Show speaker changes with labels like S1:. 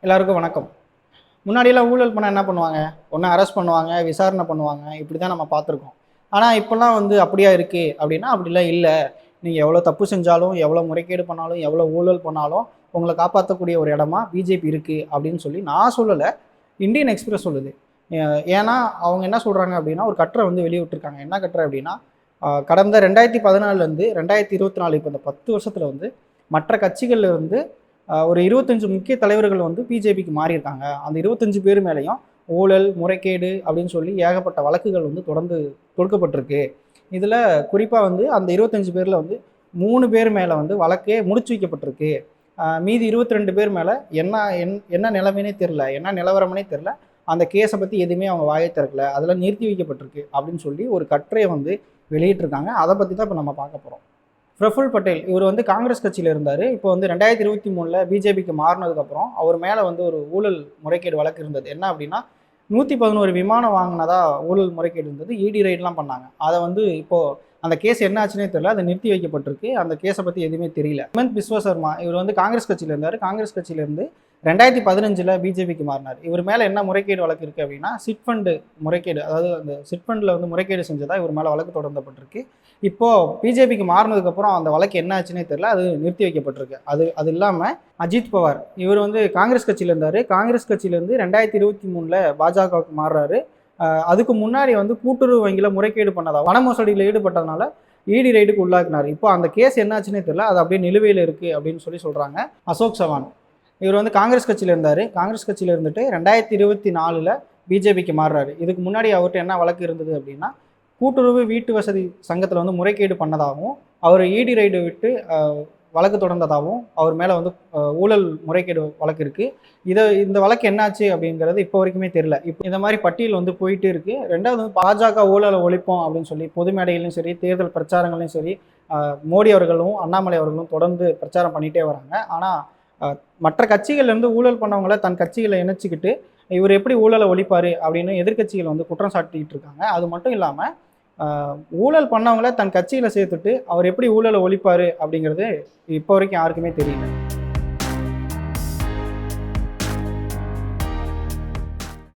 S1: எல்லாருக்கும் வணக்கம். முன்னாடியெல்லாம் ஊழல் பண்ணால் என்ன பண்ணுவாங்க? ஒன்று அரெஸ்ட் பண்ணுவாங்க, விசாரணை பண்ணுவாங்க. இப்படி தான் நம்ம பார்த்துருக்கோம். ஆனால் இப்போல்லாம் அப்படியா இருக்குது அப்படின்னா, அப்படிலாம் இல்லை. நீங்கள் எவ்வளோ தப்பு செஞ்சாலும், எவ்வளோ முறைகேடு பண்ணாலும், எவ்வளோ ஊழல் பண்ணாலும் உங்களை காப்பாற்றக்கூடிய ஒரு இடமா பிஜேபி இருக்குது அப்படின்னு சொல்லி நான் சொல்லலை. இந்தியன் எக்ஸ்பிரஸ் சொல்லுது. ஏன்னா அவங்க என்ன சொல்கிறாங்க அப்படின்னா, ஒரு கட்டுரை வெளியிட்டிருக்காங்க. என்ன கட்டுரை அப்படின்னா, கடந்த 2014லேருந்து 2024 இப்போ இந்த 10 வருஷத்தில் மற்ற கட்சிகள்ல இருந்து ஒரு 25 முக்கிய தலைவர்கள் பிஜேபிக்கு மாறியிருக்காங்க. அந்த 25 பேர் மேலேயும் ஊழல், முறைகேடு அப்படின்னு சொல்லி ஏகப்பட்ட வழக்குகள் தொடர்ந்து தொடுக்கப்பட்டிருக்கு. இதில் குறிப்பாக அந்த 25 பேரில் 3 பேர் மேலே வழக்கே முடிச்சு வைக்கப்பட்டிருக்கு. மீதி 22 பேர் மேலே என்ன நிலைமைனே தெரில, என்ன நிலவரம்னே தெரில. அந்த கேஸை பற்றி எதுவுமே அவங்க வாயை திறக்கல, அதெல்லாம் நிறுத்தி வைக்கப்பட்டிருக்கு அப்படின்னு சொல்லி ஒரு கட்டுரையை வெளியிட்டிருக்காங்க. அதை பற்றி தான் இப்போ நம்ம பார்க்க போகிறோம். பிரஃபுல் பட்டேல் இவர் காங்கிரஸ் கட்சியில் இருந்தார். இப்போ 2023 பிஜேபிக்கு மாறினதுக்கப்புறம் அவர் மேலே ஒரு ஊழல் முறைகேடு வழக்கு இருந்தது. என்ன அப்படின்னா, 111 விமானம் வாங்கினதா ஊழல் முறைகேடு இருந்தது. இடி ரைட்லாம் பண்ணாங்க. அதை இப்போது அந்த கேஸ் என்ன ஆச்சுன்னே தெரியல, அதை நிறுத்தி வைக்கப்பட்டிருக்கு. அந்த கேஸை பற்றி எதுவுமே தெரியல. ஹிமந்த் பிஸ்வ சர்மா இவர் காங்கிரஸ் கட்சியில் இருந்தார். காங்கிரஸ் கட்சியிலேருந்து 2015 பிஜேபிக்கு மாறினார். இவர் மேலே என்ன முறைகேடு வழக்கு இருக்குது அப்படின்னா, சிட் ஃபண்டு முறைகேடு, அதாவது அந்த சிட் ஃபண்டில் முறைகேடு செஞ்சதா இவர் மேலே வழக்கு தொடர்ந்தப்பட்டிருக்கு. இப்போது பிஜேபிக்கு மாறினதுக்கப்புறம் அந்த வழக்கு என்ன ஆச்சுன்னே தெரியல, அது நிறுத்தி வைக்கப்பட்டிருக்கு. அது இல்லாமல் அஜித் பவார் இவர் காங்கிரஸ் கட்சியில் இருந்தார். காங்கிரஸ் கட்சியிலேருந்து 2023 பாஜகவுக்கு மாறுறாரு. அதுக்கு முன்னாடி கூட்டுறவு வங்கியில் முறைகேடு பண்ணதா, பண மோசடியில் ஈடுபட்டதுனால இடி ரைடுக்கு உள்ளாக்குனார். இப்போ அந்த கேஸ் என்னாச்சுன்னே தெரியல, அது அப்படியே நிலுவையில் இருக்குது அப்படின்னு சொல்கிறாங்க. அசோக் சவான் இவர் காங்கிரஸ் கட்சியில் இருந்தார். காங்கிரஸ் கட்சியில் இருந்துட்டு 2024 பிஜேபிக்கு மாறுறாரு. இதுக்கு முன்னாடி அவர்கிட்ட என்ன வழக்கு இருந்தது அப்படின்னா, கூட்டுறவு வீட்டு வசதி சங்கத்தில் முறைகேடு பண்ணதாகவும், அவர் இடி ரைடு விட்டு வழக்கு தொடர்ந்ததாகவும் அவர் மேலே ஊழல் முறைகேடு வழக்கு இருக்குது. இந்த வழக்கு என்னாச்சு அப்படிங்கிறது இப்போ வரைக்குமே தெரியல. இப்போ இந்த மாதிரி பட்டியல் போயிட்டு இருக்குது. ரெண்டாவது பாஜக ஊழலை ஒழிப்போம் அப்படின்னு சொல்லி பொது மேடைகளையும் சரி, தேர்தல் பிரச்சாரங்களையும் சரி, மோடி அவர்களும் அண்ணாமலை அவர்களும் தொடர்ந்து பிரச்சாரம் பண்ணிகிட்டே வராங்க. ஆனால் மற்ற கட்சிகள்லேருந்து ஊழல் பண்ணவங்கள தன் கட்சிகளை இணைச்சிக்கிட்டு இவர் எப்படி ஊழலை ஒழிப்பார் அப்படின்னு எதிர்கட்சிகள் குற்றம் சாட்டிகிட்டு இருக்காங்க. அது மட்டும் இல்லாமல் ஊழல் பண்ணவங்கள தன் கட்சியில் சேர்த்துட்டு அவர் எப்படி ஊழலை ஒழிப்பார் அப்படிங்கிறது இப்போ வரைக்கும் யாருக்குமே தெரியல.